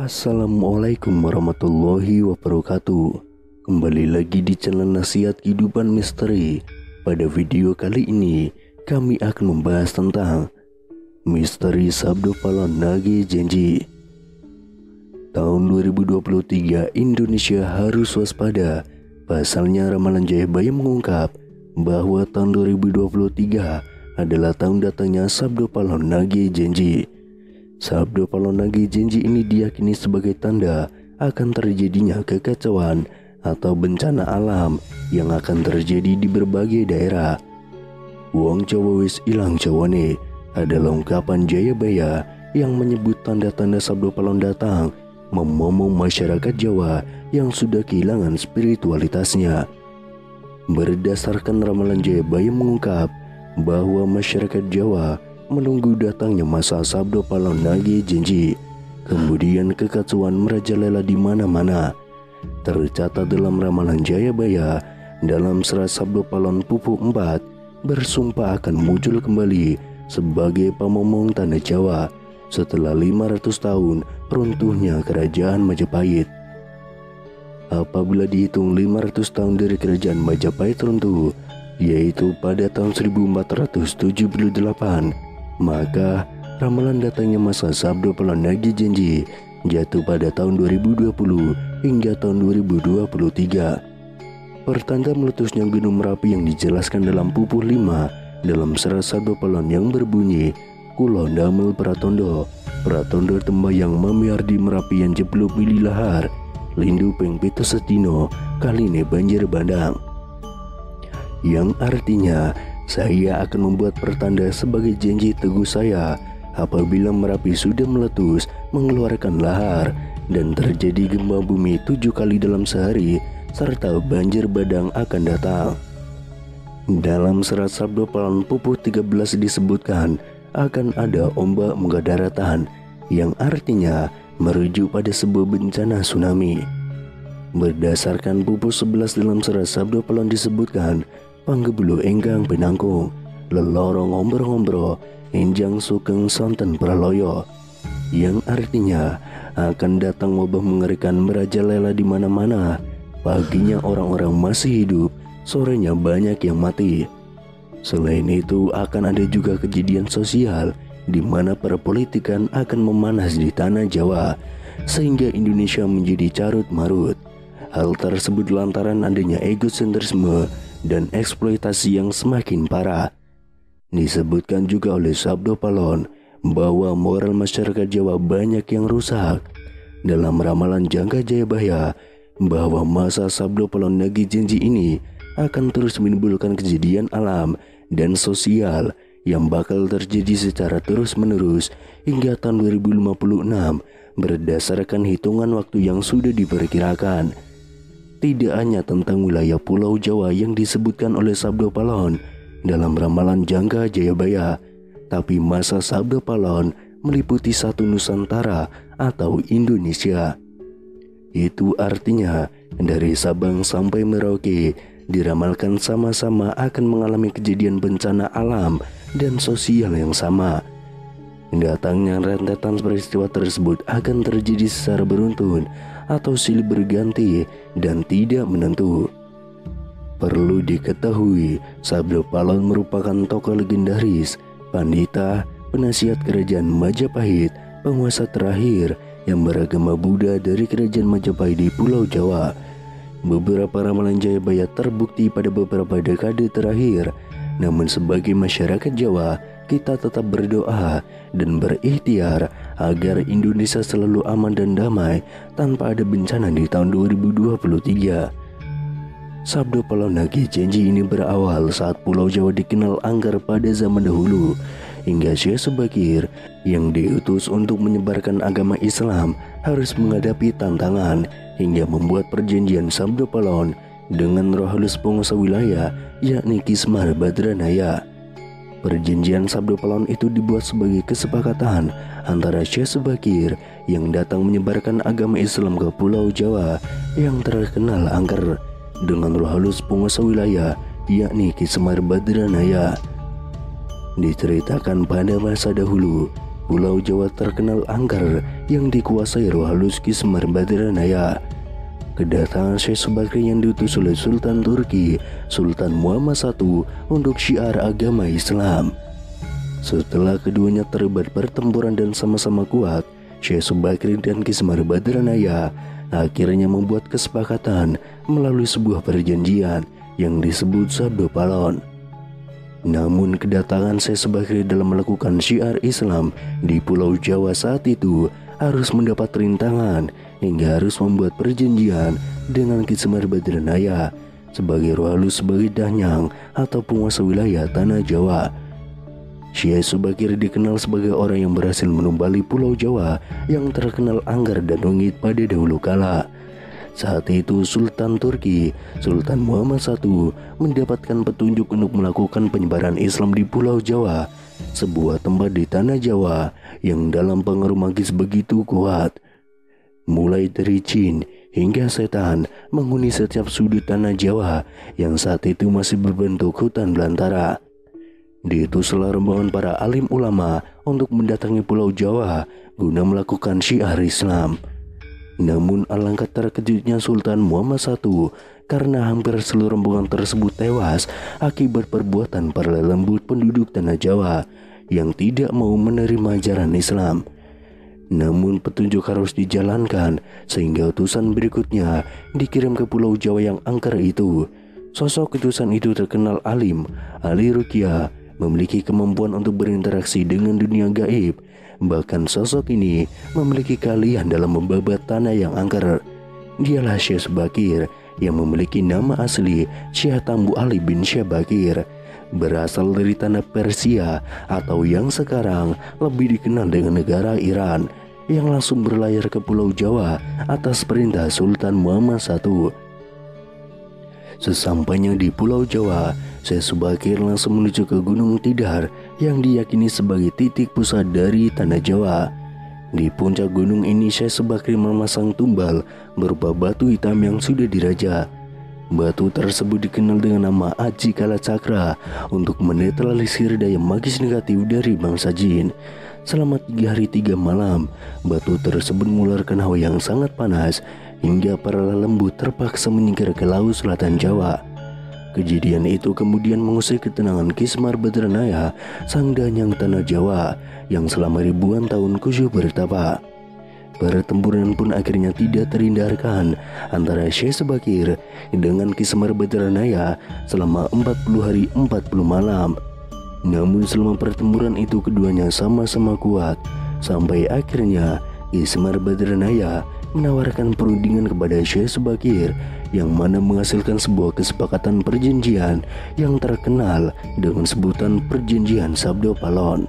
Assalamualaikum warahmatullahi wabarakatuh. Kembali lagi di channel Nasihat Kehidupan Misteri. Pada video kali ini kami akan membahas tentang misteri Sabdo Palon Nagih Janji. Tahun 2023 Indonesia harus waspada. Pasalnya ramalan Jayabaya mengungkap bahwa tahun 2023 adalah tahun datangnya Sabdo Palon Nagih Janji. Sabdo Palon Nagih Janji ini diyakini sebagai tanda akan terjadinya kekacauan atau bencana alam yang akan terjadi di berbagai daerah. Wong Jawa wis ilang jawane adalah ungkapan Jayabaya yang menyebut tanda-tanda Sabdo Palon datang memomong masyarakat Jawa yang sudah kehilangan spiritualitasnya. Berdasarkan ramalan Jayabaya mengungkap bahwa masyarakat Jawa menunggu datangnya masa Sabdo Palon Nagih Janji. Kemudian kekacauan merajalela di mana-mana. Tercatat dalam ramalan Jayabaya dalam serat Sabdo Palon Pupuk 4 bersumpah akan muncul kembali sebagai pamomong tanah Jawa setelah 500 tahun runtuhnya kerajaan Majapahit. Apabila dihitung 500 tahun dari kerajaan Majapahit runtuh, yaitu pada tahun 1478, maka ramalan datangnya masa Sabdo Palon Nagih Janji jatuh pada tahun 2020 hingga tahun 2023. Pertanda meletusnya Gunung Merapi yang dijelaskan dalam Pupuh 5 dalam serat Sabdo Palon yang berbunyi, Kulo damel pratondo tembayang mamiar di Merapi yang jeblok mili lahar, lindu peng pito setino kaline banjir bandang. Yang artinya saya akan membuat pertanda sebagai janji teguh saya apabila Merapi sudah meletus mengeluarkan lahar dan terjadi gempa bumi 7 kali dalam sehari serta banjir bandang akan datang. Dalam serat Sabdo Palon Pupuh 13 disebutkan akan ada ombak menggah daratan yang artinya merujuk pada sebuah bencana tsunami. Berdasarkan Pupuh 11 dalam serat Sabdo Palon disebutkan Panggebulu enggang penangkung, lelorong ngombro-ngombro, enjang sugeng sonten praloyo, yang artinya akan datang wabah mengerikan merajalela di mana-mana. Paginya orang-orang masih hidup, sorenya banyak yang mati. Selain itu akan ada juga kejadian sosial di mana perpolitikan akan memanas di tanah Jawa sehingga Indonesia menjadi carut marut. Hal tersebut lantaran adanya egosentrisme dan eksploitasi yang semakin parah. Disebutkan juga oleh Sabdo Palon bahwa moral masyarakat Jawa banyak yang rusak. Dalam ramalan Jangka Jayabaya bahwa masa Sabdo Palon Nagih Janji ini akan terus menimbulkan kejadian alam dan sosial yang bakal terjadi secara terus-menerus hingga tahun 2056 berdasarkan hitungan waktu yang sudah diperkirakan. Tidak hanya tentang wilayah Pulau Jawa yang disebutkan oleh Sabdo Palon dalam ramalan Jangka Jayabaya, tapi masa Sabdo Palon meliputi satu Nusantara atau Indonesia. Itu artinya dari Sabang sampai Merauke diramalkan sama-sama akan mengalami kejadian bencana alam dan sosial yang sama. Datangnya rentetan peristiwa tersebut akan terjadi secara beruntun atau silih berganti dan tidak menentu. Perlu diketahui, Sabdo Palon merupakan tokoh legendaris, pandita, penasihat kerajaan Majapahit, penguasa terakhir yang beragama Buddha dari kerajaan Majapahit di Pulau Jawa. Beberapa ramalan Jayabaya terbukti pada beberapa dekade terakhir. Namun sebagai masyarakat Jawa, kita tetap berdoa dan berikhtiar agar Indonesia selalu aman dan damai tanpa ada bencana di tahun 2023. Sabdo Palon Nagih Janji ini berawal saat Pulau Jawa dikenal angker pada zaman dahulu, hingga Syekh Subakir yang diutus untuk menyebarkan agama Islam harus menghadapi tantangan hingga membuat perjanjian Sabdo Palon dengan Roh Halus penguasa wilayah yakni Ki Semar Badranaya. Perjanjian Sabdo Palon itu dibuat sebagai kesepakatan antara Syekh Subakir yang datang menyebarkan agama Islam ke Pulau Jawa yang terkenal angker dengan Roh Halus penguasa wilayah yakni Ki Semar Badranaya. Diceritakan pada masa dahulu, Pulau Jawa terkenal angker yang dikuasai roh halus Ki Semar Badranaya. Kedatangan Syekh Subakir yang diutus oleh Sultan Turki, Sultan Muhammad I untuk syiar agama Islam. Setelah keduanya terlibat pertempuran dan sama-sama kuat, Syekh Subakir dan Ki Semar Badranaya akhirnya membuat kesepakatan melalui sebuah perjanjian yang disebut Sabdo Palon. Namun kedatangan Syekh Subakir dalam melakukan syiar Islam di Pulau Jawa saat itu harus mendapat rintangan hingga harus membuat perjanjian dengan Ki Semar Badranaya sebagai roh halus sebagai danyang atau penguasa wilayah tanah Jawa. Syekh Subakir dikenal sebagai orang yang berhasil menumbali Pulau Jawa yang terkenal angker dan rumit pada dahulu kala. Saat itu Sultan Turki, Sultan Muhammad I mendapatkan petunjuk untuk melakukan penyebaran Islam di Pulau Jawa, sebuah tempat di tanah Jawa yang dalam pengaruh magis begitu kuat. Mulai dari jin hingga setan menghuni setiap sudut tanah Jawa yang saat itu masih berbentuk hutan belantara. Diutuslah rombongan para alim ulama untuk mendatangi Pulau Jawa guna melakukan syiar Islam. Namun alangkah terkejutnya Sultan Muhammad I karena hampir seluruh rombongan tersebut tewas akibat perbuatan para lembut penduduk tanah Jawa yang tidak mau menerima ajaran Islam. Namun petunjuk harus dijalankan sehingga utusan berikutnya dikirim ke Pulau Jawa yang angker itu. Sosok utusan itu terkenal alim, ahli ruqyah, memiliki kemampuan untuk berinteraksi dengan dunia gaib. Bahkan sosok ini memiliki keahlian dalam membabat tanah yang angker. Dialah Syekh Subakir yang memiliki nama asli Syekh Tambu Ali bin Syekh Bakir, berasal dari tanah Persia atau yang sekarang lebih dikenal dengan negara Iran, yang langsung berlayar ke Pulau Jawa atas perintah Sultan Muhammad I. Sesampainya di Pulau Jawa, Syekh Subakir langsung menuju ke Gunung Tidar yang diyakini sebagai titik pusat dari tanah Jawa. Di puncak gunung ini Syekh Subakir memasang tumbal berupa batu hitam yang sudah diraja. Batu tersebut dikenal dengan nama Aji Kala Cakra untuk menetralisir daya magis negatif dari bangsa jin. Selama 3 hari 3 malam, batu tersebut mengeluarkan hawa yang sangat panas hingga para lembut terpaksa menyingkir ke laut selatan Jawa. Kejadian itu kemudian mengusir ketenangan Ki Semar Badranaya, sang danyang tanah Jawa yang selama ribuan tahun khusyuk bertapa. Pertempuran pun akhirnya tidak terhindarkan antara Syekh Subakir dengan Ki Semar Badranaya selama 40 hari 40 malam. Namun selama pertempuran itu keduanya sama-sama kuat, sampai akhirnya Ki Semar Badranaya menawarkan perundingan kepada Syekh Subakir yang mana menghasilkan sebuah kesepakatan perjanjian yang terkenal dengan sebutan Perjanjian Sabdo Palon.